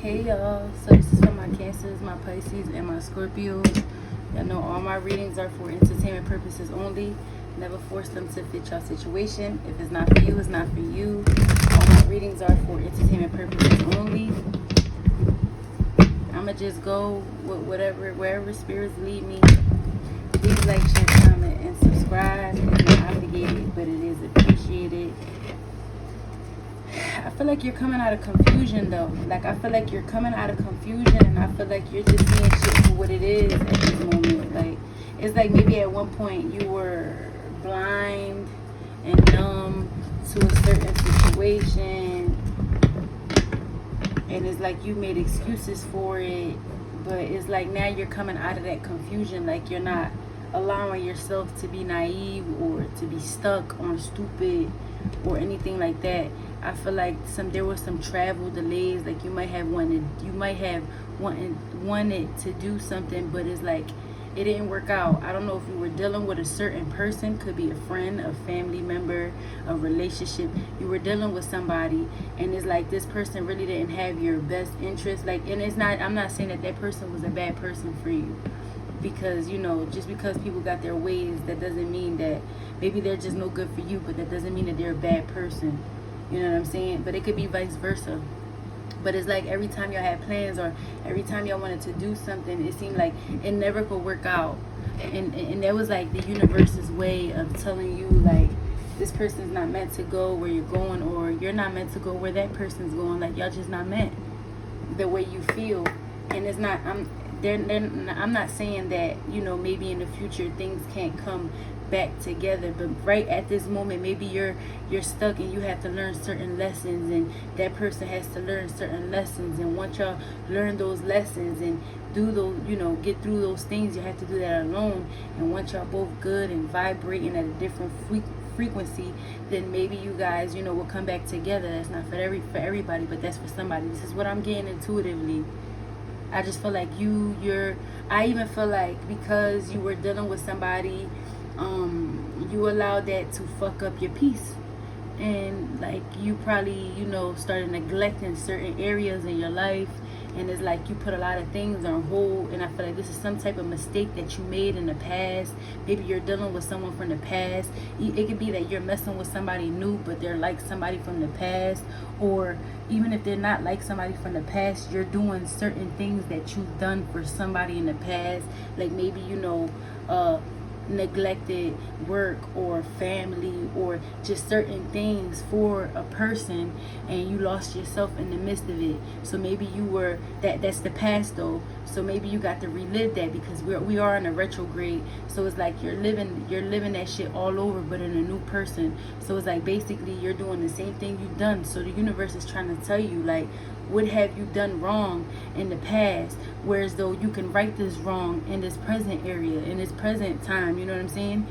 Hey y'all, so this is for my Cancers, my Pisces, and my Scorpios. Y'all know all my readings are for entertainment purposes only. Never force them to fit your situation. If it's not for you, it's not for you. All my readings are for entertainment purposes only. I'ma just go with wherever spirits lead me. Please like, share, comment, and subscribe. It's not obligated, but it is appreciated. I feel like you're coming out of confusion though. Like I feel like you're coming out of confusion, and I feel like you're just seeing shit for what it is at this moment. Like it's like maybe at one point you were blind and numb to a certain situation, and it's like you made excuses for it, but it's like now you're coming out of that confusion. Like you're not allowing yourself to be naive or to be stuck on stupid or anything like that. I feel like there was some travel delays. Like you might have wanted to do something, but it's like it didn't work out. I don't know if you were dealing with a certain person, could be a friend, a family member, a relationship. You were dealing with somebody, and it's like this person really didn't have your best interest. Like, and it's not. I'm not saying that person was a bad person for you, because just because people got their ways, that doesn't mean that maybe they're just no good for you, but that doesn't mean that they're a bad person. You know what I'm saying? But it could be vice versa. But it's like every time y'all had plans or every time y'all wanted to do something, it seemed like it never could work out. And that was like the universe's way of telling you, like, this person's not meant to go where you're going, or you're not meant to go where that person's going. Like, y'all just not meant the way you feel. And it's not, I'm not saying that, maybe in the future things can't come back together, but right at this moment maybe you're stuck and you have to learn certain lessons, and that person has to learn certain lessons, and once y'all learn those lessons and do those, get through those things, you have to do that alone. And once y'all both good and vibrating at a different frequency, then maybe you guys will come back together. That's not for everybody, but that's for somebody. This is what I'm getting intuitively. I just feel like I even feel like because you were dealing with somebody, you allowed that to fuck up your peace, and like you probably started neglecting certain areas in your life, and it's like you put a lot of things on hold. And I feel like this is some type of mistake that you made in the past. Maybe you're dealing with someone from the past. It could be that you're messing with somebody new, but they're like somebody from the past. Or even if they're not like somebody from the past, you're doing certain things that you've done for somebody in the past. Like maybe neglected work or family or just certain things for a person, and you lost yourself in the midst of it. So maybe you were that's the past though, so maybe you got to relive that, because we are in a retrograde. So it's like you're living that shit all over, but in a new person. So it's like basically you're doing the same thing you've done. So the universe is trying to tell you, like, what have you done wrong in the past, whereas though you can right this wrong in this present area, in this present time. You know what I'm saying?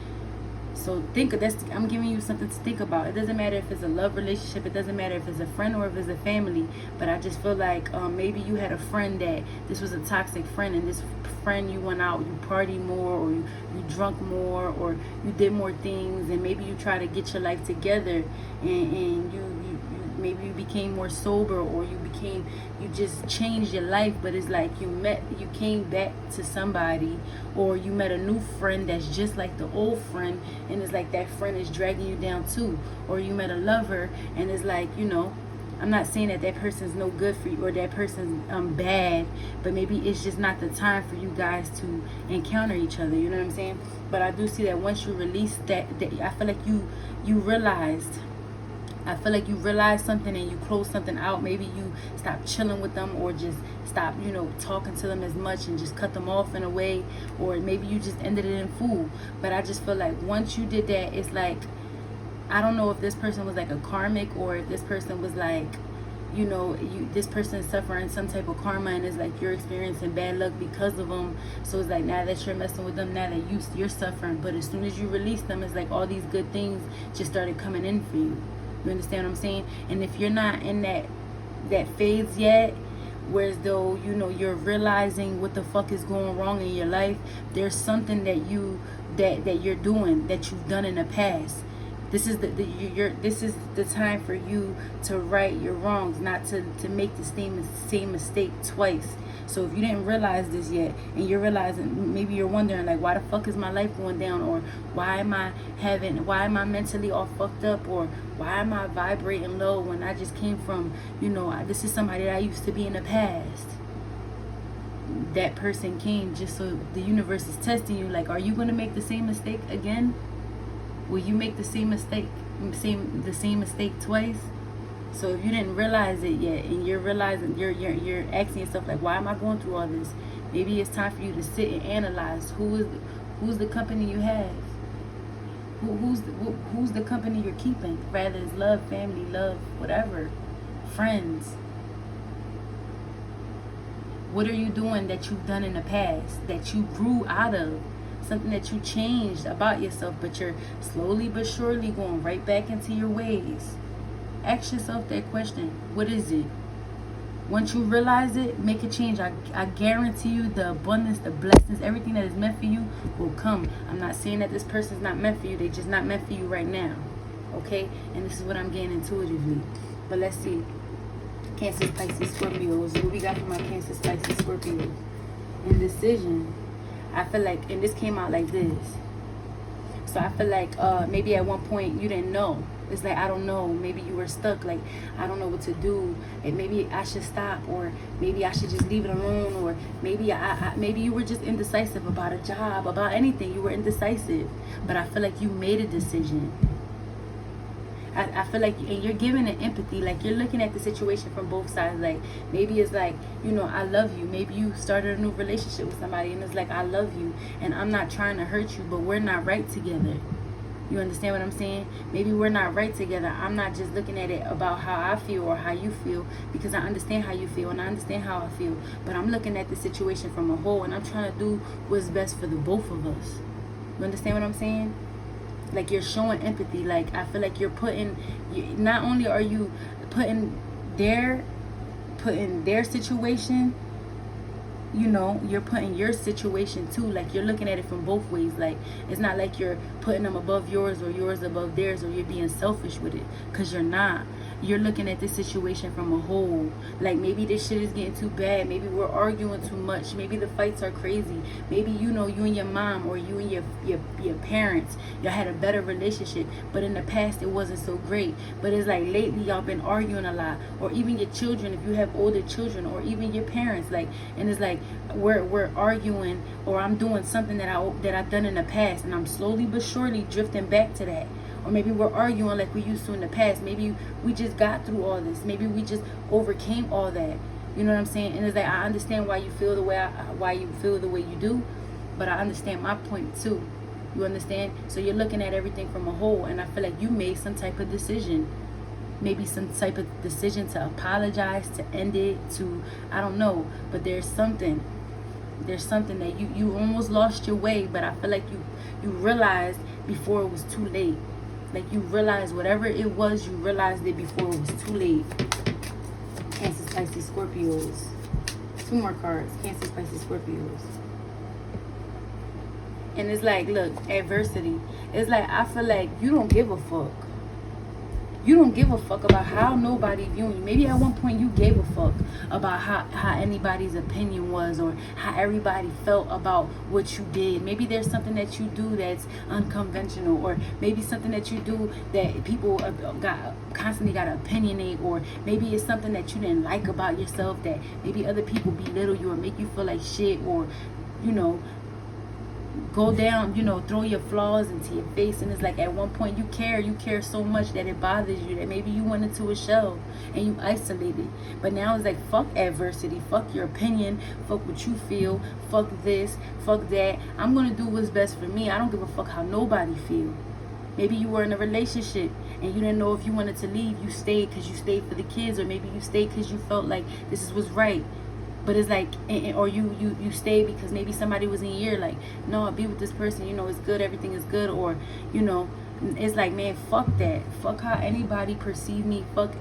So I'm giving you something to think about. It doesn't matter if it's a love relationship, it doesn't matter if it's a friend or if it's a family, but I just feel like maybe you had a friend that this was a toxic friend, and this friend, you went out, you party more, or you drunk more, or you did more things, and maybe you try to get your life together, and you maybe you became more sober, or you just changed your life. But it's like you came back to somebody, or you met a new friend that's just like the old friend, and it's like that friend is dragging you down too. Or you met a lover, and it's like, I'm not saying that person's no good for you, or that person's bad, but maybe it's just not the time for you guys to encounter each other. You know what I'm saying? But I do see that once you release that I feel like you realized something, and you close something out. Maybe you stop chilling with them, or just stop, talking to them as much, and just cut them off in a way, or maybe you just ended it in full. But I just feel like once you did that, it's like, I don't know if this person was like a karmic, or if this person was like, this person is suffering some type of karma, and it's like you're experiencing bad luck because of them. So it's like now that you're messing with them, now that you're suffering. But as soon as you release them, it's like all these good things just started coming in for you. You understand what I'm saying? And if you're not in that phase yet, whereas though you're realizing what the fuck is going wrong in your life, there's something that you're doing, that you've done in the past, This is this is the time for you to right your wrongs, not to make the same mistake twice. So if you didn't realize this yet, and you're realizing, maybe you're wondering like, why the fuck is my life going down, or why am I mentally all fucked up, or why am I vibrating low when I just came from, this is somebody that I used to be in the past. That person came just so the universe is testing you, like, are you going to make the same mistake again? Will you make the same mistake twice? So if you didn't realize it yet, and you're realizing, you're asking yourself like, why am I going through all this? Maybe it's time for you to sit and analyze who's the company you have. Who's the company you're keeping? Rather it's love, family, love, whatever, friends. What are you doing that you've done in the past that you grew out of? Something that you changed about yourself, but you're slowly but surely going right back into your ways. Ask yourself that question. What is it? Once you realize it, make a change. I guarantee you the abundance, the blessings, everything that is meant for you will come. I'm not saying that this person's not meant for you. They're just not meant for you right now. Okay? And this is what I'm getting intuitively. But let's see. Cancer, Pisces, Scorpios. What we got for my Cancer, Pisces, Scorpios? Indecision. I feel like, and this came out like this. So I feel like maybe at one point you didn't know. It's like, I don't know, maybe you were stuck, like, I don't know what to do, and maybe I should stop, or maybe I should just leave it alone, or maybe maybe you were just indecisive about a job, about anything. You were indecisive, but I feel like you made a decision. I feel like, and you're giving an empathy, like you're looking at the situation from both sides. Like, maybe it's like, I love you. Maybe you started a new relationship with somebody, and it's like, I love you, and I'm not trying to hurt you, but we're not right together. You understand what I'm saying? Maybe we're not right together. I'm not just looking at it about how I feel or how you feel, because I understand how you feel and I understand how I feel. But I'm looking at the situation from a whole, and I'm trying to do what's best for the both of us. You understand what I'm saying? Like, you're showing empathy. Like, I feel like you're not only are you putting their situation, you're putting your situation too. Like, you're looking at it from both ways. Like, it's not like you're putting them above yours or yours above theirs, or you're being selfish with it, because you're not. You're looking at this situation from a whole. Like, maybe this shit is getting too bad. Maybe we're arguing too much. Maybe the fights are crazy. Maybe, you and your mom, or you and your parents, y'all had a better relationship, but in the past it wasn't so great. But it's like lately y'all been arguing a lot. Or even your children, if you have older children, or even your parents, like, and it's like we're arguing, or I'm doing something that I've done in the past, and I'm slowly but surely drifting back to that. Or maybe we're arguing like we used to in the past. Maybe we just got through all this. Maybe we just overcame all that. You know what I'm saying? And it's like, I understand why you feel the way you do, but I understand my point too. You understand? So you're looking at everything from a whole, and I feel like you made some type of decision. Maybe some type of decision to apologize, to end it, to, I don't know. But there's something that you almost lost your way, but I feel like you realized before it was too late. Like, you realized whatever it was, you realized it before it was too late. Cancer, Pisces, Scorpios. 2 more cards. Cancer, Pisces, Scorpios. And it's like, look, adversity. It's like, I feel like you don't give a fuck. You don't give a fuck about how nobody viewing you. Maybe at one point you gave a fuck about how anybody's opinion was, or how everybody felt about what you did. Maybe there's something that you do that's unconventional, or maybe something that you do that people constantly got to opinionate, or maybe it's something that you didn't like about yourself, that maybe other people belittle you or make you feel like shit, or, go down, throw your flaws into your face. And it's like, at one point you care so much that it bothers you, that maybe you went into a shell and you isolated. But now it's like, fuck adversity, fuck your opinion, fuck what you feel, fuck this, fuck that. I'm gonna do what's best for me. I don't give a fuck how nobody feel. Maybe you were in a relationship and you didn't know if you wanted to leave. You stayed because you stayed for the kids, or maybe you stayed because you felt like this is what's right. But it's like, or you stay because maybe somebody was in your ear, like, no, be with this person, it's good, everything is good. Or, it's like, man, fuck that. Fuck how anybody perceive me. Fuck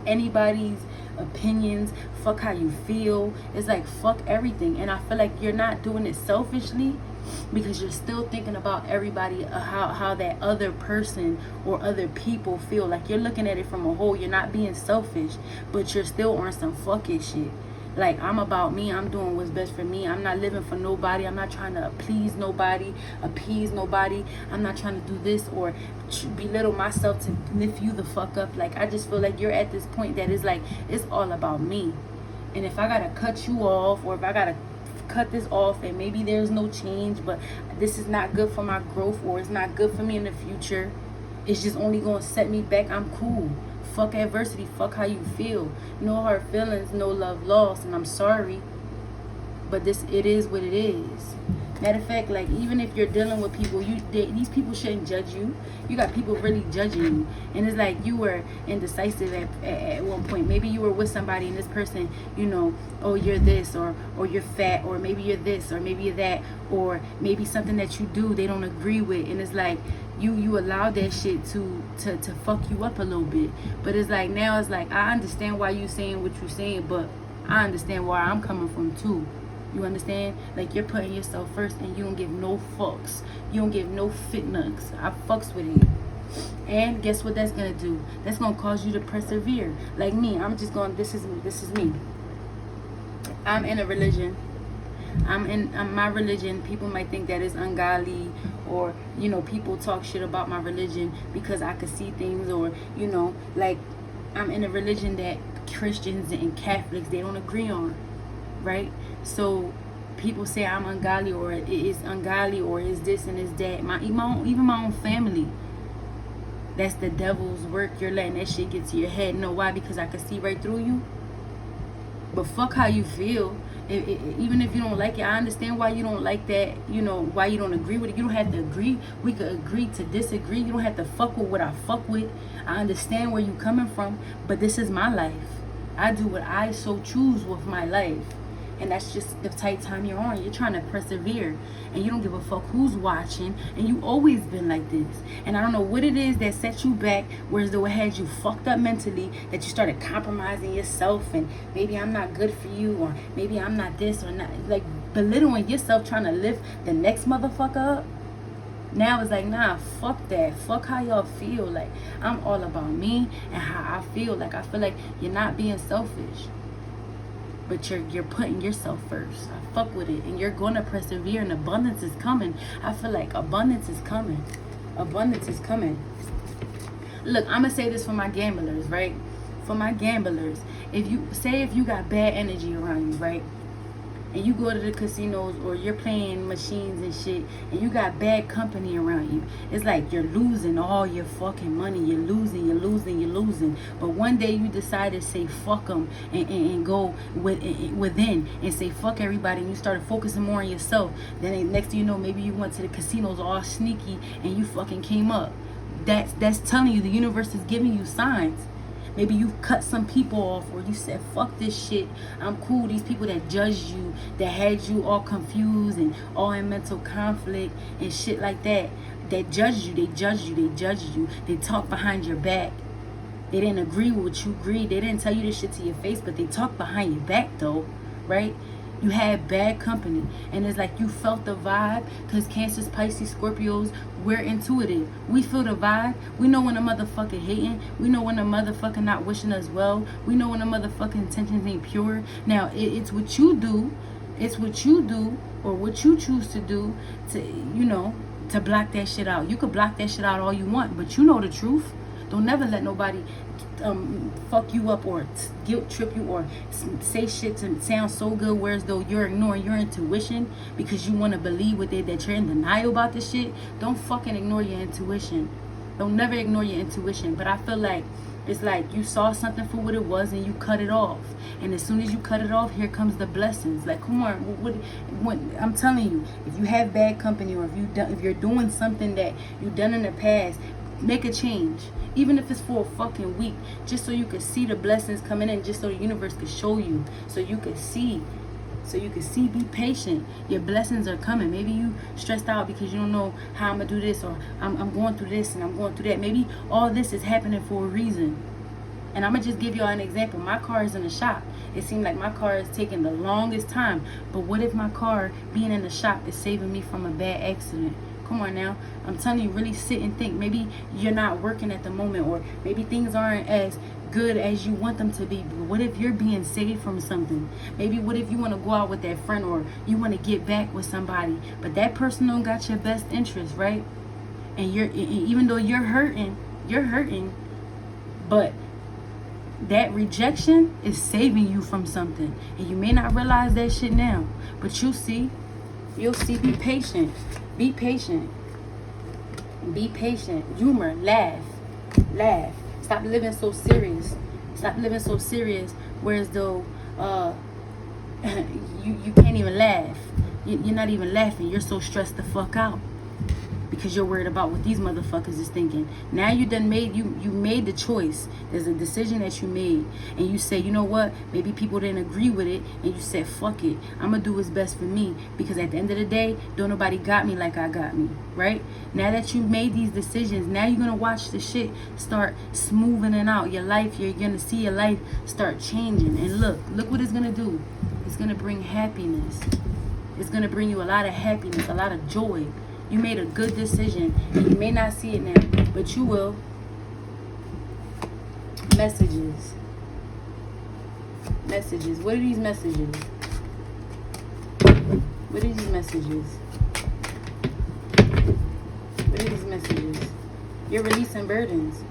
anybody's opinions. Fuck how you feel. It's like, fuck everything. And I feel like you're not doing it selfishly. because you're still thinking about everybody, how that other person or other people feel. Like, you're looking at it from a whole. You're not being selfish, but you're still on some fucking shit. Like, I'm about me. I'm doing what's best for me. I'm not living for nobody. I'm not trying to please nobody, appease nobody. I'm not trying to do this or belittle myself to lift you the fuck up. Like, I just feel like you're at this point that is like, it's all about me. And if I gotta cut you off, or if I gotta cut this off and maybe there's no change, but this is not good for my growth, or it's not good for me in the future, it's just only gonna set me back, I'm cool. Fuck adversity, fuck how you feel. No hard feelings, no love lost, and I'm sorry, but it is what it is. Matter of fact, like, even if you're dealing with people, these people shouldn't judge you. You got people really judging you, and it's like you were indecisive at one point. Maybe you were with somebody, and this person, oh, you're this, or you're fat, or maybe you're this, or maybe you're that, or maybe something that you do they don't agree with, and it's like you allow that shit to fuck you up a little bit. But it's like, now it's like, I understand why you saying what you're saying, but I understand where I'm coming from too. You understand? Like, you're putting yourself first, and you don't give no fucks. You don't give no fit nugs. I fucks with it. And guess what that's gonna do? That's gonna cause you to persevere. Like me, I'm just going, this is me. I'm in a religion. I'm my religion. People might think that it's ungodly, or people talk shit about my religion because I could see things, or like, I'm in a religion that Christians and Catholics, they don't agree on, right? So people say I'm ungodly, or it is ungodly, or is this and is that. Even my own family. That's the devil's work. You're letting that shit get to your head. You know why? Because I can see right through you. But fuck how you feel. Even if you don't like it, I understand why you don't like that. Why you don't agree with it. You don't have to agree. We could agree to disagree. You don't have to fuck with what I fuck with. I understand where you coming from, but this is my life. I do what I so choose with my life. And that's just the tight time you're on. You're trying to persevere, and you don't give a fuck who's watching, and you always been like this. And I don't know what it is that set you back, whereas though it had you fucked up mentally, that you started compromising yourself, and maybe I'm not good for you, or maybe I'm not this, or not, like, belittling yourself, trying to lift the next motherfucker up. Now it's like, nah, fuck that. Fuck how y'all feel. Like, I'm all about me and how I feel. Like, I feel like you're not being selfish, but you're putting yourself first. I fuck with it, and you're gonna persevere, and abundance is coming. I feel like abundance is coming. Abundance is coming. Look, I'm gonna say this for my gamblers, right? For my gamblers, if you got bad energy around you, right? And you go to the casinos, or you're playing machines and shit, and you got bad company around you, it's like you're losing all your fucking money. You're losing. But one day you decide to say fuck them, and go within and say fuck everybody, and you started focusing more on yourself. Then next thing you know, maybe you went to the casinos all sneaky, and you fucking came up. That's telling you the universe is giving you signs. Maybe you cut some people off, or you said, fuck this shit, I'm cool. These people that judged you, that had you all confused and all in mental conflict and shit like that, that judged you, they talk behind your back. They didn't agree with what you agreed. They didn't tell you this shit to your face, but they talk behind your back though, right? You had bad company, and it's like you felt the vibe, because Cancers, Pisces, Scorpios, we're intuitive. We feel the vibe. We know when a motherfucker hating. We know when a motherfucker not wishing us well. We know when a motherfucker intentions ain't pure. Now, it's what you do. It's what you do, or what you choose to do to block that shit out. You could block that shit out all you want, but you know the truth. Don't never let nobody fuck you up, or guilt trip you, or say shit to sound so good, whereas though you're ignoring your intuition because you want to believe with it that you're in denial about this shit. Don't fucking ignore your intuition. Don't never ignore your intuition. But I feel like it's like you saw something for what it was, and you cut it off. And as soon as you cut it off, here comes the blessings. Like, come on, what I'm telling you, if you have bad company, or if you're doing something that you've done in the past, make a change. Even if it's for a fucking week, just so you can see the blessings coming in, just so the universe can show you, so you can see, be patient. Your blessings are coming. Maybe you stressed out because you don't know how I'm gonna do this, or I'm going through this and I'm going through that. Maybe all this is happening for a reason, And I'm going to just give y'all an example. My car is in the shop. It seemed like my car is taking the longest time. But what if my car being in the shop is saving me from a bad accident? Come on now. I'm telling you, really sit and think. Maybe you're not working at the moment, or maybe things aren't as good as you want them to be. But what if you're being saved from something? Maybe what if you want to go out with that friend, or you want to get back with somebody, but that person don't got your best interest, right? And even though you're hurting, but that rejection is saving you from something. And you may not realize that shit now, but you'll see. Be patient. Be patient. Be patient. Humor. Laugh. Stop living so serious. Whereas though you can't even laugh. You're not even laughing. You're so stressed the fuck out because you're worried about what these motherfuckers is thinking. Now you made the choice. There's a decision that you made, and you say, you know what, maybe people didn't agree with it, and you said, fuck it, I'm gonna do what's best for me, because at the end of the day, don't nobody got me like I got me, right? Now that you made these decisions, now you're gonna watch the shit start smoothing out your life. You're gonna see your life start changing. And look what it's gonna do. It's gonna bring happiness. It's gonna bring you a lot of happiness, a lot of joy. You made a good decision, and you may not see it now, but you will. Messages. What are these messages? What are these messages? You're releasing burdens.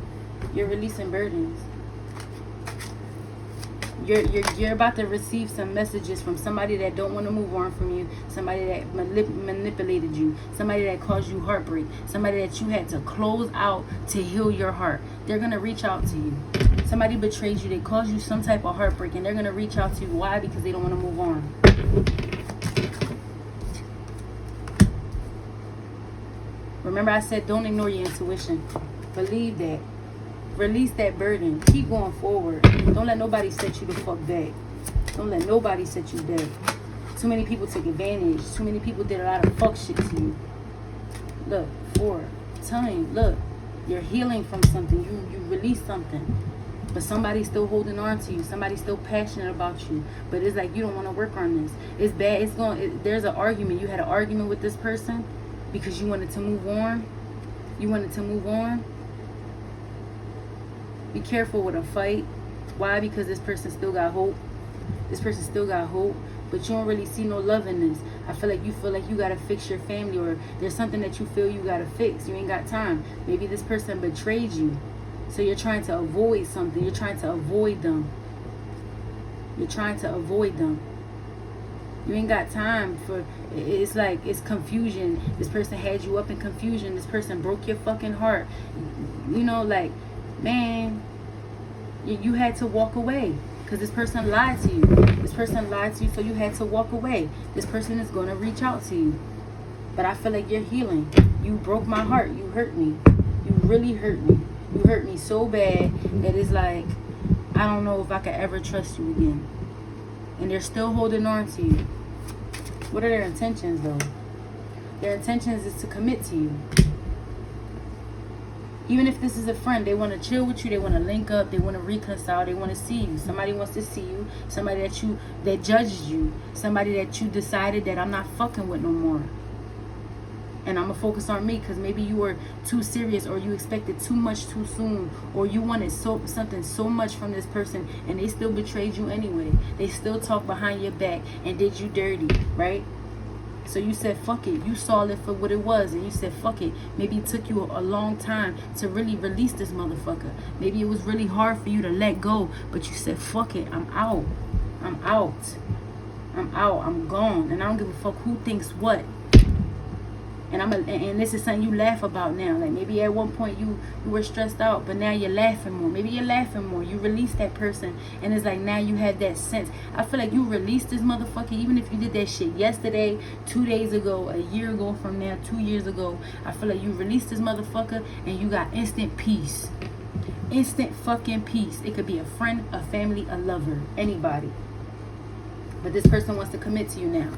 You're about to receive some messages from somebody that don't want to move on from you, somebody that manipulated you, somebody that caused you heartbreak, somebody that you had to close out to heal your heart. They're going to reach out to you. Somebody betrayed you, they caused you some type of heartbreak, and they're going to reach out to you. Why? Because they don't want to move on. Remember I said don't ignore your intuition. Believe that. Release that burden. Keep going forward. Don't let nobody set you the fuck back. Don't let nobody set you back. Too many people took advantage. Too many people did a lot of fuck shit to you. Look, look, you're healing from something. You released something. But somebody's still holding on to you. Somebody's still passionate about you. But it's like you don't want to work on this. It's bad. There's an argument. You had an argument with this person because you wanted to move on. Be careful with a fight. Why? Because this person still got hope. But you don't really see no love in this. I feel like you gotta fix your family, or there's something that you feel you gotta fix. You ain't got time. Maybe this person betrayed you. So you're trying to avoid something. You're trying to avoid them. You ain't got time for, it's like, it's confusion. This person had you up in confusion. This person broke your fucking heart. You know, like, man, you had to walk away because this person lied to you. So you had to walk away. This person is going to reach out to you. But I feel like you're healing. You broke my heart. You hurt me. You really hurt me. You hurt me so bad that it's like, I don't know if I could ever trust you again. And they're still holding on to you. What are their intentions, though? Their intentions is to commit to you. Even if this is a friend, they want to chill with you, they want to link up, they want to reconcile, they want to see you. Somebody wants to see you, somebody that judges you, somebody that you decided that I'm not fucking with no more. And I'm going to focus on me because maybe you were too serious, or you expected too much too soon, or you wanted something so much from this person and they still betrayed you anyway. They still talked behind your back and did you dirty, right? So you said, fuck it. You saw it for what it was, and you said, fuck it. Maybe it took you a long time to really release this motherfucker. Maybe it was really hard for you to let go, but you said, fuck it. I'm out. I'm gone. And I don't give a fuck who thinks what. And this is something you laugh about now. Like maybe at one point you were stressed out, but now you're laughing more. Maybe you're laughing more. You release that person, and it's like now you have that sense. I feel like you released this motherfucker, even if you did that shit yesterday, 2 days ago, a year ago from now, 2 years ago. I feel like you released this motherfucker, and you got instant peace. Instant fucking peace. It could be a friend, a family, a lover, anybody. But this person wants to commit to you now.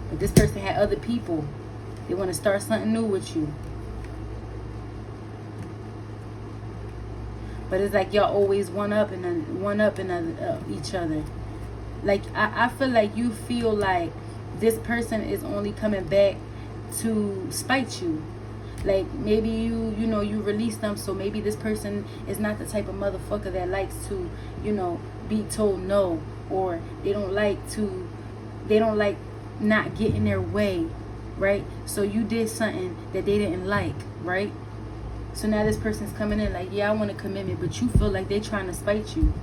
But this person had other people. They want to start something new with you. But it's like y'all always one up and each other. Like I feel like you feel like this person is only coming back to spite you. Like maybe you release them, so maybe this person is not the type of motherfucker that likes to be told no, or they don't like not getting their way, right? So you did something that they didn't like, right? So now this person's coming in like, yeah, I want a commitment, but you feel like they're trying to spite you.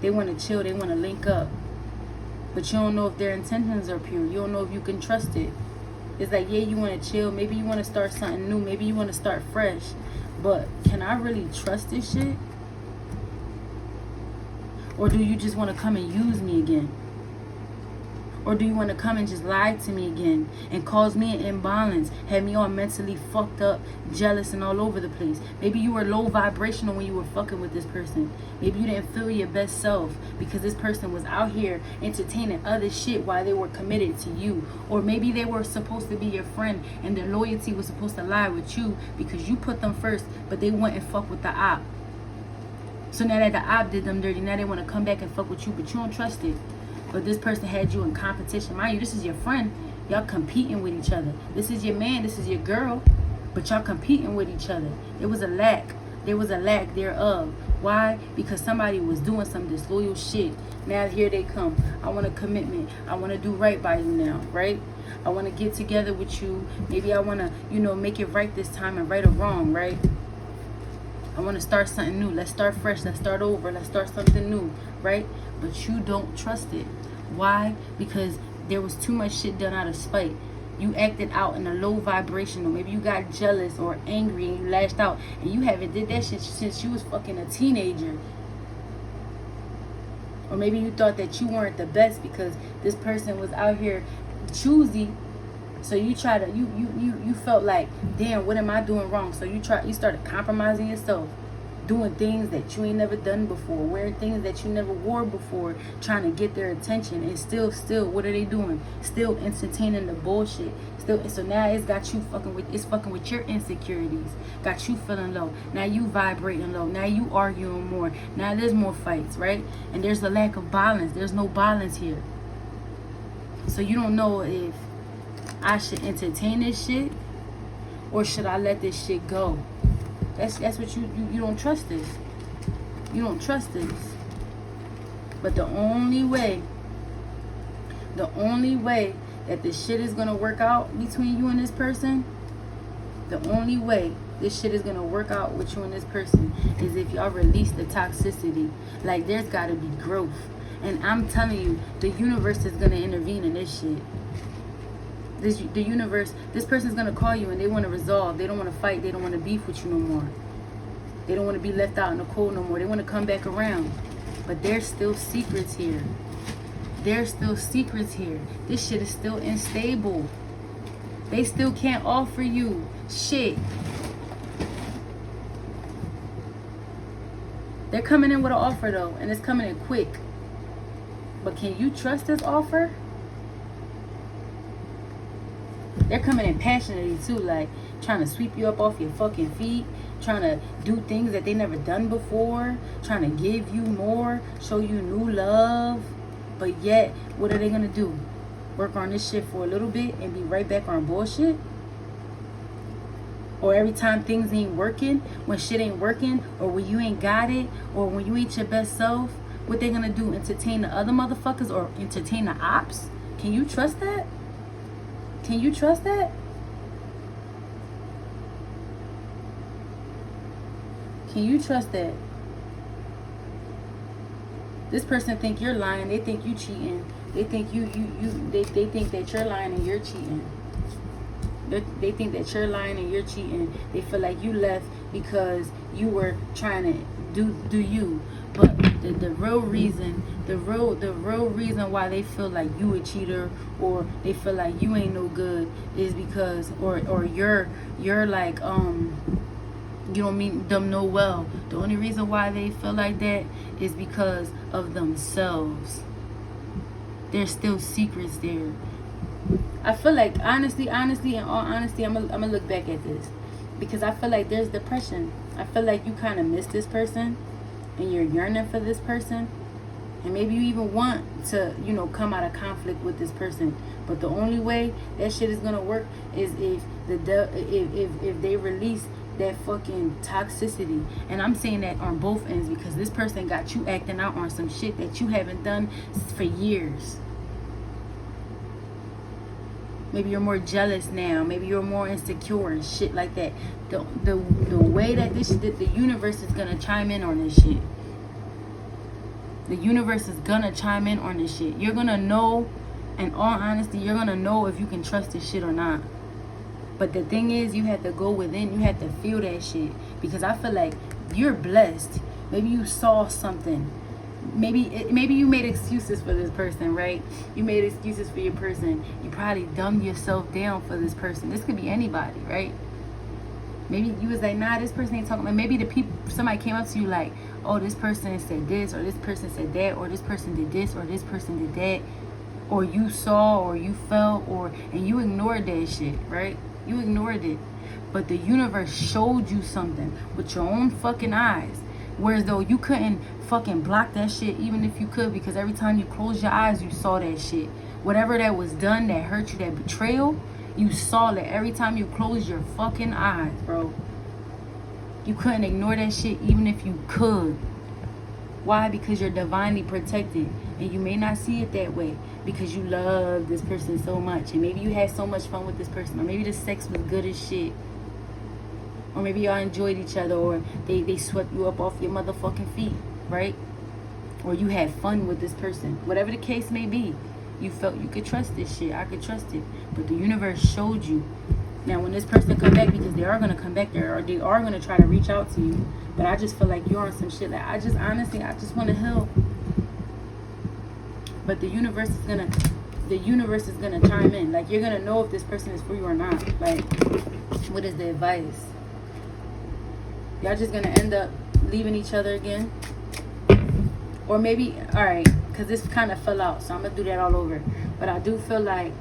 They want to chill, they want to link up, but you don't know if their intentions are pure. You don't know if you can trust it. It's like, yeah, you want to chill, maybe you want to start something new, maybe you want to start fresh, but can I really trust this shit? Or do you just want to come and use me again? Or do you want to come and just lie to me again and cause me an imbalance, have me all mentally fucked up, jealous, and all over the place? Maybe you were low vibrational when you were fucking with this person. Maybe you didn't feel your best self because this person was out here entertaining other shit while they were committed to you. Or maybe they were supposed to be your friend and their loyalty was supposed to lie with you because you put them first, but they wouldn't fuck with the op. So now that the op did them dirty, now they want to come back and fuck with you, but you don't trust it. But this person had you in competition. Mind you, this is your friend. Y'all competing with each other. This is your man, this is your girl, but y'all competing with each other. There was a lack. There was a lack thereof. Why? Because somebody was doing some disloyal shit. Now here they come. I want a commitment. I want to do right by you now, right? I want to get together with you. Maybe I want to, make it right this time and right or wrong, right? I want to start something new. Let's start fresh. Let's start over. Let's start something new, right? But you don't trust it. Why? Because there was too much shit done out of spite. You acted out in a low vibrational. Maybe you got jealous or angry and you lashed out. And you haven't did that shit since you was fucking a teenager. Or maybe you thought that you weren't the best because this person was out here choosy. So you try to you felt like, damn, what am I doing wrong? So you started compromising yourself, doing things that you ain't never done before, wearing things that you never wore before, trying to get their attention. And still, what are they doing? Still entertaining the bullshit. So now it's got you fucking with your insecurities. Got you feeling low. Now you vibrating low. Now you arguing more. Now there's more fights, right? And there's a lack of balance. There's no balance here. So you don't know if I should entertain this shit or should I let this shit go? That's what you don't trust this. You don't trust this. But the only way that this shit is gonna work out between you and this person, the only way this shit is gonna work out with you and this person is if y'all release the toxicity. Like, there's gotta be growth. And I'm telling you, the universe is gonna intervene in this shit. The universe, this person's gonna call you and they want to resolve. They don't want to fight. They don't want to beef with you no more. They don't want to be left out in the cold no more. They want to come back around. But there's still secrets here. There's still secrets here. This shit is still unstable. They still can't offer you shit. They're coming in with an offer though, and it's coming in quick. But can you trust this offer? They're coming in passionately too, like trying to sweep you up off your fucking feet, trying to do things that they never done before, trying to give you more, show you new love. But yet, what are they gonna do? Work on this shit for a little bit and be right back on bullshit? Or every time things ain't working, when shit ain't working, or when you ain't got it, or when you ain't your best self, what they gonna do? Entertain the other motherfuckers or entertain the ops? Can you trust that? Can you trust that? Can you trust that? This person think you're lying. They think you cheating. They think they think that you're lying and you're cheating. They think that you're lying and you're cheating. They feel like you left because you were trying to do you. But the real reason why they feel like you a cheater or they feel like you ain't no good is because or you're like you don't mean them no well. The only reason why they feel like that is because of themselves. There's still secrets there. I feel like honestly, in all honesty, I'm gonna look back at this. Because I feel like there's depression. I feel like you kind of miss this person and you're yearning for this person. And maybe you even want to, you know, come out of conflict with this person. But the only way that shit is gonna work is if if they release that fucking toxicity. And I'm saying that on both ends, because this person got you acting out on some shit that you haven't done for years. Maybe you're more jealous now. Maybe you're more insecure and shit like that. The way that the universe is gonna chime in on this shit. The universe is gonna chime in on this shit. You're gonna know, in all honesty, you're gonna know if you can trust this shit or not. But the thing is, you have to go within. You have to feel that shit. Because I feel like you're blessed. Maybe you saw something. Maybe you made excuses for this person, right? You made excuses for your person. You probably dumbed yourself down for this person. This could be anybody, right? Maybe you was like, nah, this person ain't talking. Like maybe somebody came up to you like, oh, this person said this, or this person said that, or this person did this, or this person did that, or you saw, or you felt, and you ignored that shit, right? You ignored it. But the universe showed you something with your own fucking eyes. Whereas though you couldn't fucking block that shit even if you could, because every time you closed your eyes, you saw that shit. Whatever that was done that hurt you, that betrayal, you saw that every time you closed your fucking eyes, bro. You couldn't ignore that shit even if you could. Why? Because you're divinely protected. And you may not see it that way because you love this person so much. And maybe you had so much fun with this person. Or maybe the sex was good as shit. Or maybe y'all enjoyed each other. Or they swept you up off your motherfucking feet. Right? Or you had fun with this person. Whatever the case may be. You felt you could trust this shit. I could trust it. But the universe showed you. Now, when this person come back, because they are going to come back there, or they are going to try to reach out to you. But I just feel like you're on some shit. Like, I just want to help. But the universe is going to chime in. Like, you're going to know if this person is for you or not. Like, what is the advice? Y'all just going to end up leaving each other again? Or maybe, alright, because this kind of fell out. So I'm going to do that all over. But I do feel like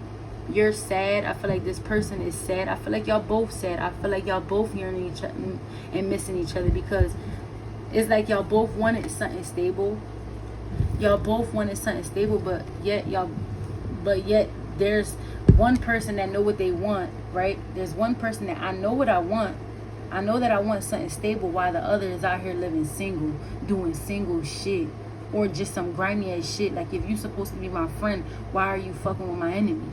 you're sad. I feel like this person is sad. I feel like y'all both sad. I feel like y'all both yearning each other and missing each other, because it's like y'all both wanted something stable. Y'all both wanted something stable, but yet there's one person that know what they want, right? There's one person that I know what I want. I know that I want something stable, while the other is out here living single, doing single shit, or just some grimy ass shit. Like, if you supposed to be my friend, why are you fucking with my enemy?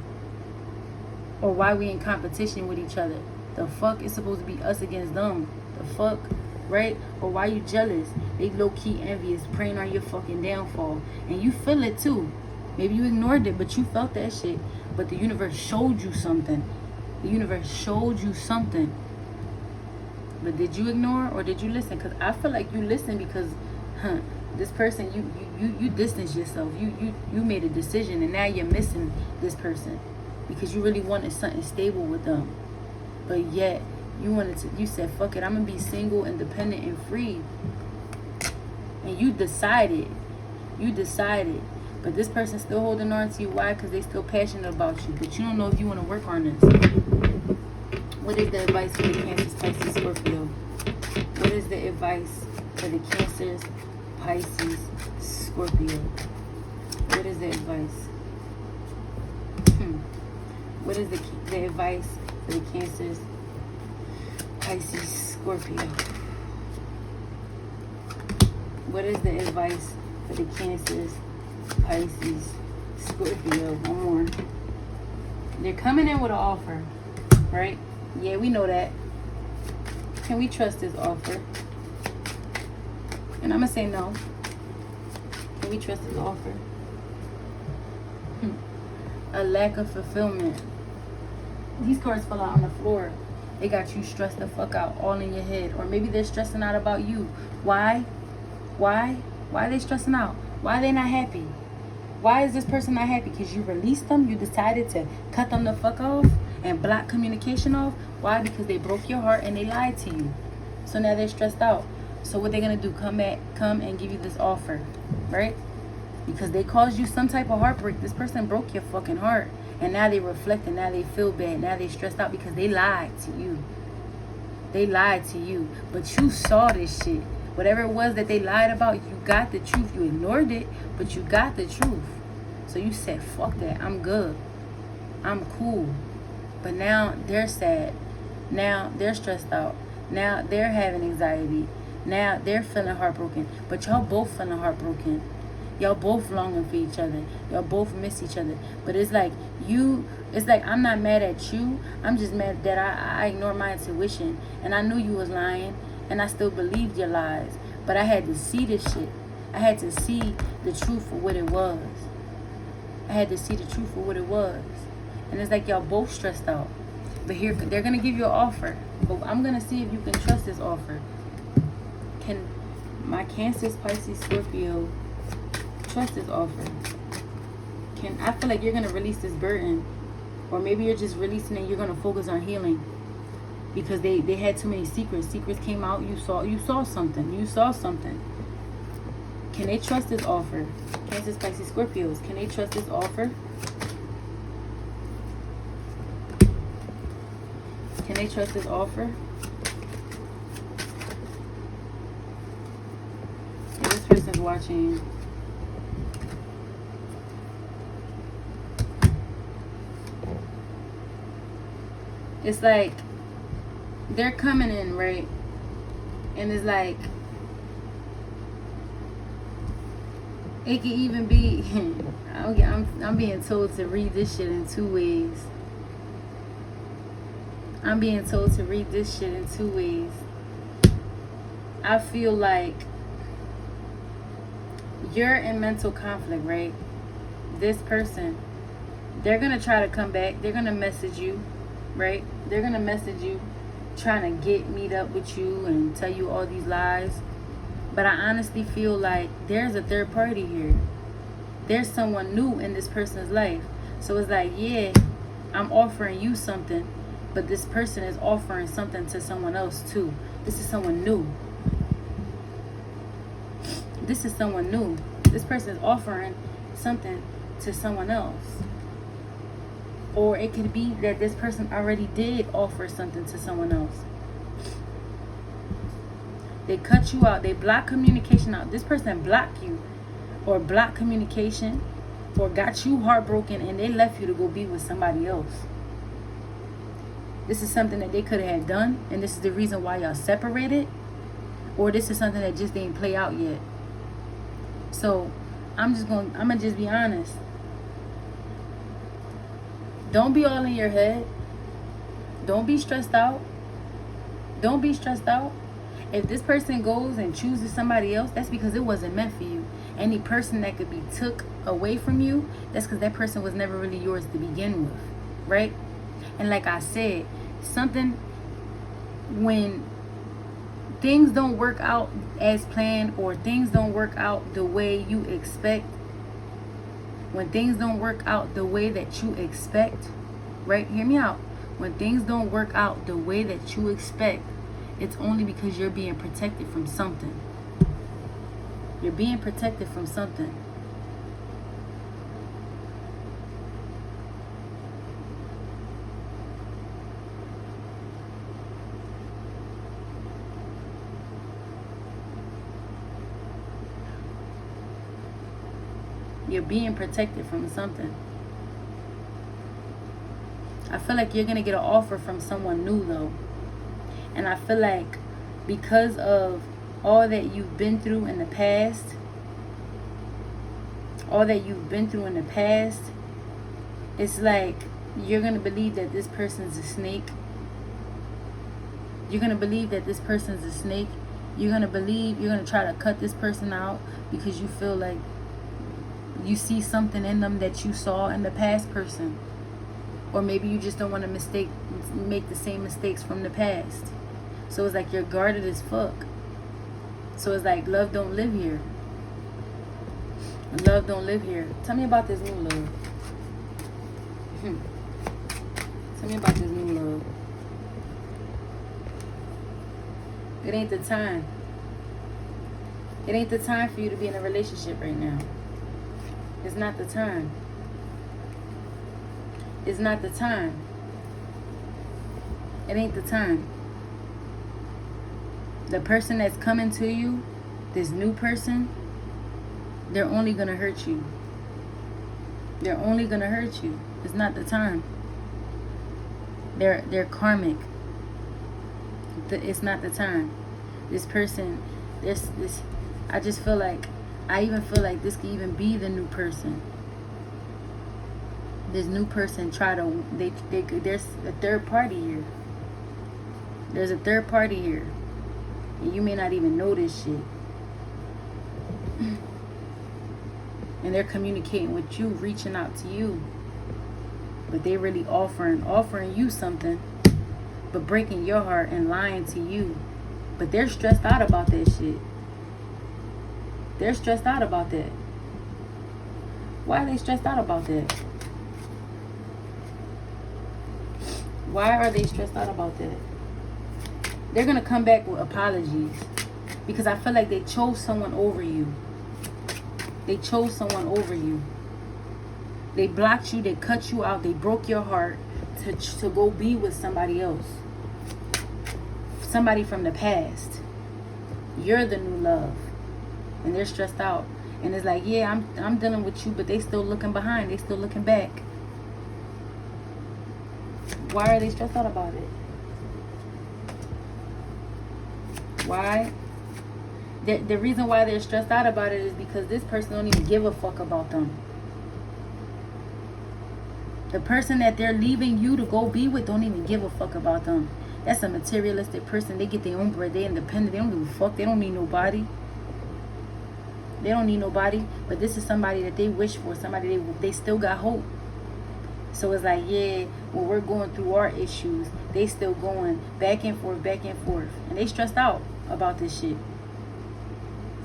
Or why we in competition with each other? The fuck? It's supposed to be us against them. The fuck? Right? Or why you jealous? They low-key envious, praying on your fucking downfall. And you feel it too. Maybe you ignored it, but you felt that shit. But the universe showed you something. The universe showed you something. But did you ignore, or did you listen? Because I feel like you listened, because this person, you distanced yourself. You made a decision, and now you're missing this person. Because you really wanted something stable with them. But yet, you said, fuck it, I'm going to be single, independent, and free. And you decided. But this person's still holding on to you. Why? Because they still passionate about you. But you don't know if you want to work on this. What is the advice for the Cancers, Pisces, Scorpio? What is the advice for the Cancers, Pisces, Scorpio? What is the advice? What is the advice for the Cancers, Pisces, Scorpio? What is the advice for the Cancers, Pisces, Scorpio? One more. They're coming in with an offer, right? Yeah, we know that. Can we trust this offer? And I'm going to say no. Can we trust this offer? A lack of fulfillment. These cards fell out on the floor. They got you stressed the fuck out, all in your head. Or maybe they're stressing out about you. Why? Why are they stressing out? Why are they not happy? Why is this person not happy? Because you released them? You decided to cut them the fuck off and block communication off? Why? Because they broke your heart and they lied to you. So now they're stressed out. So what they're going to do, come and give you this offer, right? Because they caused you some type of heartbreak. This person broke your fucking heart. And now they reflect, and now they feel bad. Now they stressed out because they lied to you. They lied to you, but you saw this shit. Whatever it was that they lied about, you got the truth. You ignored it, but you got the truth. So you said, fuck that. I'm good. I'm cool. But now they're sad. Now they're stressed out. Now they're having anxiety. Now they're feeling heartbroken. But y'all both feeling heartbroken. Y'all both longing for each other. Y'all both miss each other. But it's like I'm not mad at you. I'm just mad that I ignored my intuition. And I knew you was lying. And I still believed your lies. But I had to see this shit. I had to see the truth for what it was. I had to see the truth for what it was. And it's like y'all both stressed out. But here, they're going to give you an offer. But I'm going to see if you can trust this offer. Can my Cancer, Pisces, Scorpio trust this offer? I feel like you're going to release this burden. Or maybe you're just releasing it. You're going to focus on healing. Because they had too many secrets. Secrets came out. You saw something. You saw something. Can they trust this offer? Cancer, Pisces, Scorpios. Can they trust this offer? Can they trust this offer? If this person's watching, it's like they're coming in, right? And it's like it can even be I'm being told to read this shit in two ways. I'm being told to read this shit in two ways. I feel like you're in mental conflict, right? This person, they're going to try to come back. They're going to message you, right? They're going to message you trying to meet up with you and tell you all these lies. But I honestly feel like there's a third party here. There's someone new in this person's life. So it's like, yeah, I'm offering you something, but this person is offering something to someone else too. This is someone new. This is someone new. This person is offering something to someone else. Or it could be that this person already did offer something to someone else. They cut you out. They block communication out. This person blocked you or blocked communication or got you heartbroken and they left you to go be with somebody else. This is something that they could have had done, and this is the reason why y'all separated, or this is something that just didn't play out yet. So I'm gonna just be honest. Don't be all in your head. Don't be stressed out. Don't be stressed out. If this person goes and chooses somebody else, that's because it wasn't meant for you. Any person that could be took away from you, that's because that person was never really yours to begin with, right? And like I said, when things don't work out as planned or things don't work out the way you expect, when things don't work out the way that you expect, right? Hear me out. When things don't work out the way that you expect, it's only because you're being protected from something. You're being protected from something. You're being protected from something. I feel like you're going to get an offer from someone new though. And I feel like because of all that you've been through in the past, it's like you're going to believe that this person's a snake. You're going to believe that this person's a snake. You're going to try to cut this person out because you feel like you see something in them that you saw in the past person. Or maybe you just don't want to make the same mistakes from the past. So it's like you're guarded as fuck. So it's like love don't live here. Love don't live here. Tell me about this new love. Tell me about this new love. It ain't the time. It ain't the time for you to be in a relationship right now. It's not the time. It's not the time. It ain't the time. The person that's coming to you, this new person, they're only going to hurt you. They're only going to hurt you. It's not the time. They're karmic. It's not the time. This person, this I just feel like, I even feel like this could even be the new person. This new person there's a third party here. There's a third party here. And you may not even know this shit. And they're communicating with you, reaching out to you. But they really offering you something, but breaking your heart and lying to you. But they're stressed out about that shit. They're stressed out about that. Why are they stressed out about that? Why are they stressed out about that? They're going to come back with apologies. Because I feel like they chose someone over you. They chose someone over you. They blocked you. They cut you out. They broke your heart to go be with somebody else. Somebody from the past. You're the new love. And they're stressed out. And it's like, yeah, I'm dealing with you, but they still looking behind. They still looking back. Why are they stressed out about it? Why? The reason why they're stressed out about it is because this person don't even give a fuck about them. The person that they're leaving you to go be with don't even give a fuck about them. That's a materialistic person. They get their own bread. They're independent. They don't give a fuck. They don't need nobody. They don't need nobody. But this is somebody that they wish for. Somebody they still got hope. So it's like, yeah, when we're going through our issues, they still going back and forth, back and forth. And they stressed out about this shit.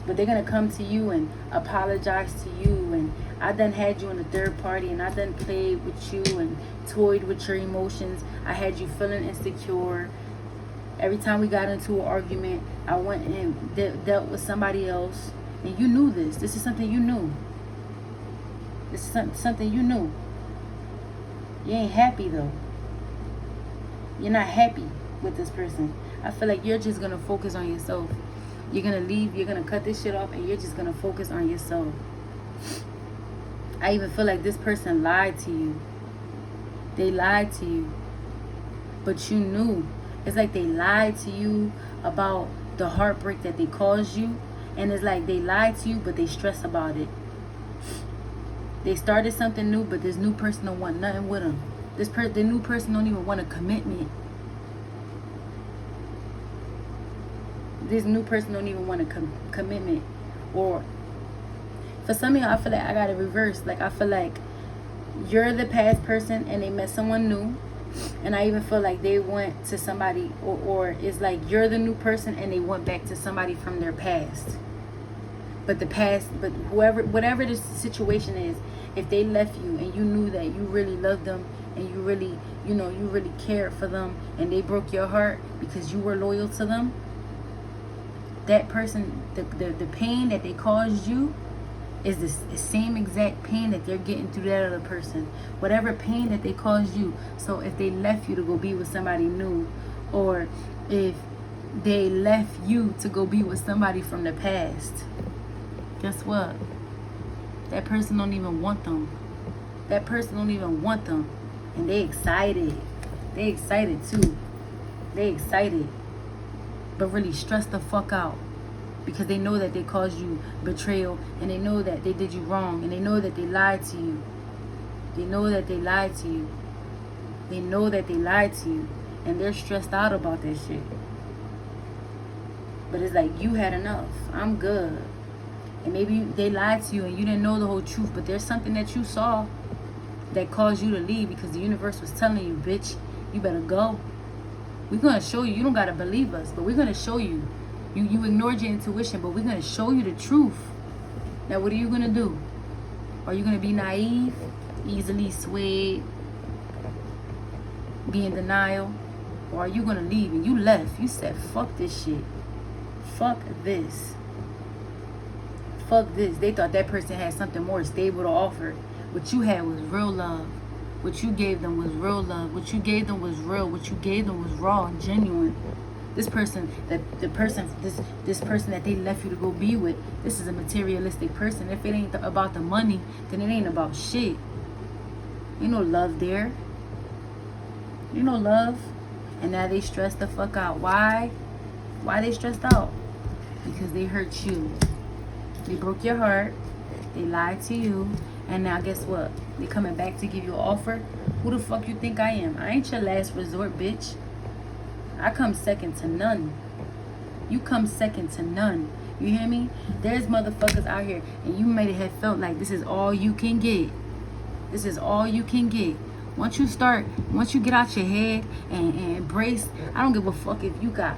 But they're going to come to you and apologize to you. And I done had you in a third party. And I done played with you and toyed with your emotions. I had you feeling insecure. Every time we got into an argument, I went and dealt with somebody else. And you knew this. This is something you knew. This is something you knew. You ain't happy though. You're not happy with this person. I feel like you're just going to focus on yourself. You're going to leave. You're going to cut this shit off. And you're just going to focus on yourself. I even feel like this person lied to you. They lied to you. But you knew. It's like they lied to you about the heartbreak that they caused you. And it's like they lied to you, but they stress about it. They started something new, but this new person don't want nothing with them. The new person don't even want a commitment. This new person don't even want a commitment. Or for some of y'all, I feel like I got it reversed. Like I feel like you're the past person and they met someone new. And I even feel like they went to somebody, or it's like you're the new person and they went back to somebody from their past. But whatever the situation is, if they left you and you knew that you really loved them and you really, you really cared for them and they broke your heart because you were loyal to them, that person, the pain that they caused you is the same exact pain that they're getting through that other person. Whatever pain that they caused you. So if they left you to go be with somebody new, or if they left you to go be with somebody from the past, guess what? That person don't even want them. That person don't even want them. And they excited. They excited too. They excited. But really stressed the fuck out. Because they know that they caused you betrayal. And they know that they did you wrong. And they know that they lied to you. They know that they lied to you. They know that they lied to you. And they're stressed out about that shit. But it's like, you had enough. I'm good. And maybe they lied to you and you didn't know the whole truth. But there's something that you saw that caused you to leave. Because the universe was telling you, bitch, you better go. We're going to show you. You don't got to believe us. But we're going to show you. You ignored your intuition. But we're going to show you the truth. Now, what are you going to do? Are you going to be naive? Easily swayed? Be in denial? Or are you going to leave? And you left. You said, fuck this shit. Fuck this. Fuck this. They thought that person had something more stable to offer. What you had was real love. What you gave them was real love. What you gave them was real. What you gave them was raw and genuine. This person this person that they left you to go be with, this is a materialistic person. If it ain't about the money, then it ain't about shit. Ain't no love there. You know love. And now they stressed the fuck out. Why? Why they stressed out? Because they hurt you. They broke your heart. They lied to you. And now guess what? They coming back to give you an offer. Who the fuck you think I am? I ain't your last resort, bitch. I come second to none. You come second to none. You hear me? There's motherfuckers out here, and you might have felt like this is all you can get. This is all you can get. Once you get out your head and embrace, I don't give a fuck if you got,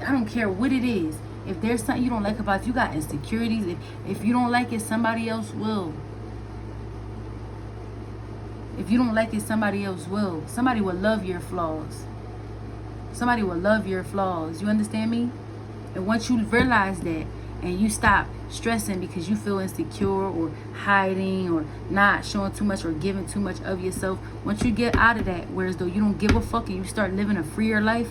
I don't care what it is. If there's something you don't like about, if you got insecurities, if you don't like it, somebody else will. If you don't like it, somebody else will. Somebody will love your flaws. Somebody will love your flaws. You understand me? And once you realize that and you stop stressing because you feel insecure or hiding or not showing too much or giving too much of yourself, once you get out of that, whereas though you don't give a fuck and you start living a freer life,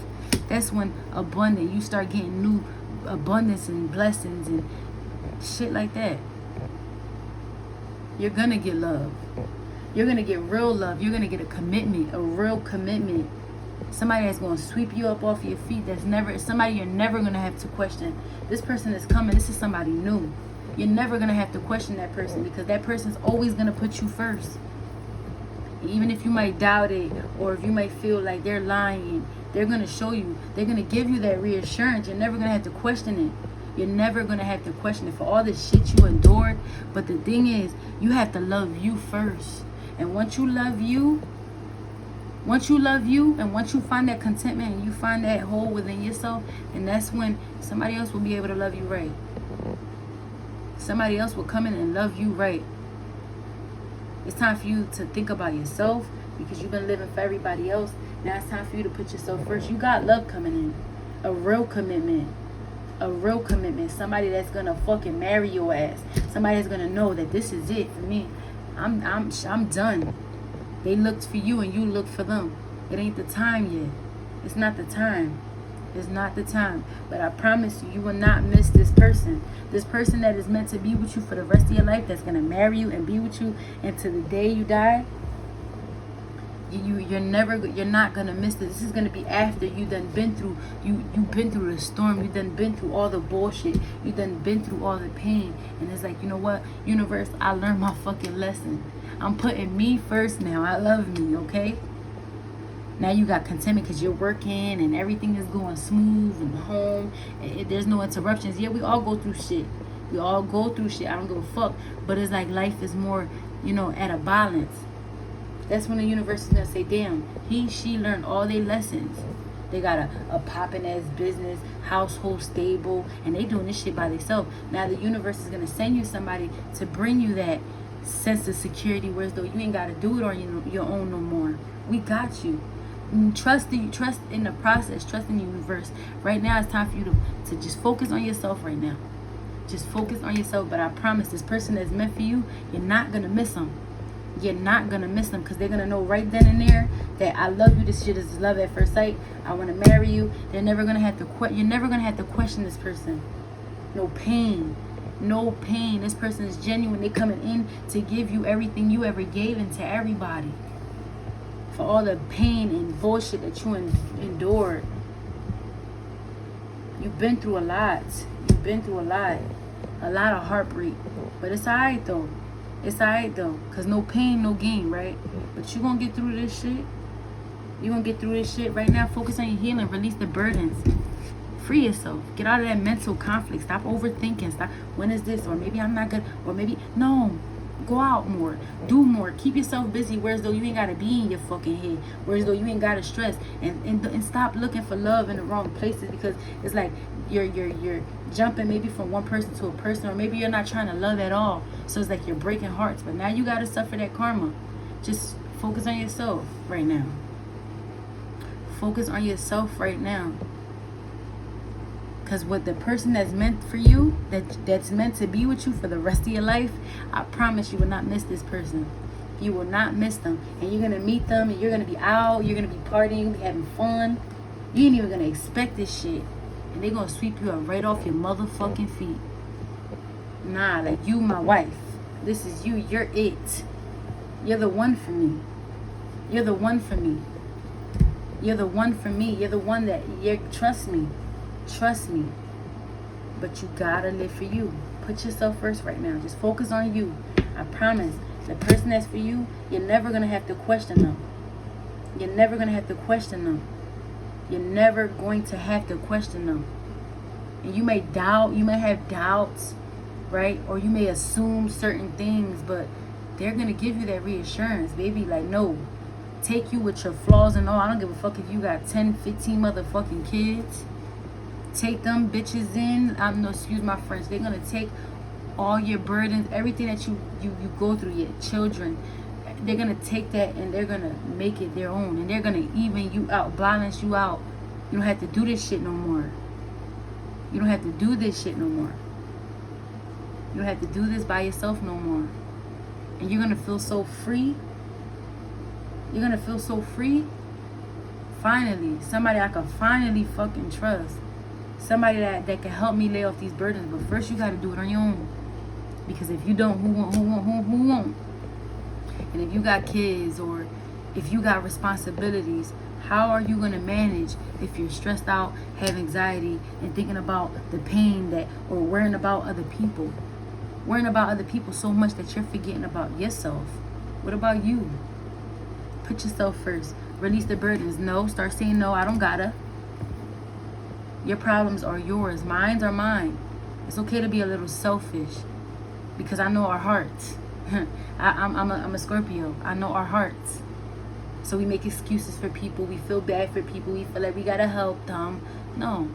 that's when you start getting new abundance and blessings and shit like that. You're gonna get love. You're gonna get real love. You're gonna get a real commitment. Somebody that's gonna sweep you up off your feet. Somebody you're never gonna have to question. This person is coming. This is somebody new. You're never gonna have to question that person because that person's always gonna put you first. Even if you might doubt it or if you might feel like they're lying, they're gonna show you. They're gonna give you that reassurance. You're never gonna have to question it. You're never gonna have to question it for all the shit you endured. But the thing is, you have to love you first. And once you love you, and once you find that contentment and you find that hole within yourself, and that's when somebody else will be able to love you right. Somebody else will come in and love you right. It's time for you to think about yourself because you've been living for everybody else. Now it's time for you to put yourself first. You got love coming in. A real commitment. Somebody that's gonna fucking marry your ass. Somebody that's gonna know that this is it for me. I'm done. They looked for you and you looked for them. It ain't the time yet. It's not the time. It's not the time. But I promise you, you will not miss this person. This person that is meant to be with you for the rest of your life, that's going to marry you and be with you until the day you die. You're not going to miss this. This is going to be after you done been through, you've been through the storm. You done been through all the bullshit. You done been through all the pain. And it's like, you know what? Universe, I learned my fucking lesson. I'm putting me first now. I love me, okay? Now you got contentment because you're working and everything is going smooth and home. There's no interruptions. Yeah, we all go through shit. I don't give a fuck. But it's like life is more, at a balance. That's when the universe is going to say, damn, she learned all their lessons. They got a popping ass business, household stable, and they doing this shit by themselves. Now the universe is going to send you somebody to bring you that sense of security, whereas though you ain't got to do it on your own no more. We got you. Trust in the process. Trust in the universe. Right now it's time for you to just focus on yourself right now. Just focus on yourself. But I promise, this person that's meant for you, you're not going to miss them. You're not going to miss them because they're going to know right then and there that I love you. This shit is love at first sight. I want to marry you. You're never going to have to question this person. No pain. This person is genuine. They coming in to give you everything you ever gave into everybody. For all the pain and bullshit that you endured. You've been through a lot. A lot of heartbreak. But it's alright though. Because no pain, no gain, right? But you gonna get through this shit. Right now, focus on your healing. Release the burdens. Free yourself. Get out of that mental conflict. Stop overthinking. Stop. When is this? Or maybe I'm not good. Or maybe no. Go out more. Do more. Keep yourself busy. Whereas though you ain't gotta be in your fucking head. Whereas though you ain't gotta stress. And stop looking for love in the wrong places because it's like you're jumping maybe from one person to a person, or maybe you're not trying to love at all. So it's like you're breaking hearts. But now you gotta suffer that karma. Just focus on yourself right now. Focus on yourself right now. Because with the person that's meant for you, that's meant to be with you for the rest of your life, I promise you will not miss this person. You will not miss them. And you're going to meet them and you're going to be out. You're going to be partying, be having fun. You ain't even gonna expect this shit. And they gonna sweep you up right off your motherfucking feet. Nah, like, you my wife. This is you. You're it. You're the one for me. You're the one for me. You're the one for me. You're the one that, trust me. Trust me. But you gotta live for you. Put yourself first right now. Just focus on you. I promise. The person that's for you, you're never gonna have to question them. You're never gonna have to question them. You're never going to have to question them. And you may doubt, you may have doubts, right? Or you may assume certain things, but they're going to give you that reassurance, baby. Like, no, take you with your flaws and all. I don't give a fuck if you got 10, 15 motherfucking kids. Take them bitches in. I'm no, excuse my French. They're going to take all your burdens, everything that you go through, your children. They're going to take that and they're going to make it their own. And they're going to even you out, balance you out. You don't have to do this shit no more. You don't have to do this shit no more. You don't have to do this by yourself no more. And you're going to feel so free. You're going to feel so free. Finally, somebody I can finally fucking trust. Somebody that can help me lay off these burdens. But first you got to do it on your own. Because if you don't, who won't? And if you got kids or if you got responsibilities, how are you going to manage if you're stressed out, have anxiety, and thinking about the pain that, or worrying about other people? Worrying about other people so much that you're forgetting about yourself. What about you? Put yourself first. Release the burdens. No, start saying no, I don't gotta. Your problems are yours. Mine are mine. It's okay to be a little selfish because I know our hearts. I'm a Scorpio. I know our hearts. So we make excuses for people. We feel bad for people. We feel like we gotta help them. No.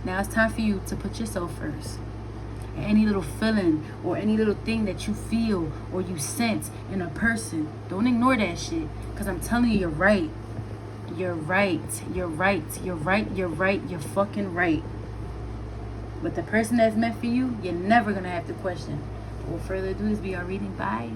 Now it's time for you to put yourself first. And any little feeling or any little thing that you feel or you sense in a person, don't ignore that shit. Because I'm telling you, you're right. You're right. You're right. You're right. You're right. You're fucking right. But the person that's meant for you, you're never gonna have to question. Without further ado, this be our reading. Bye.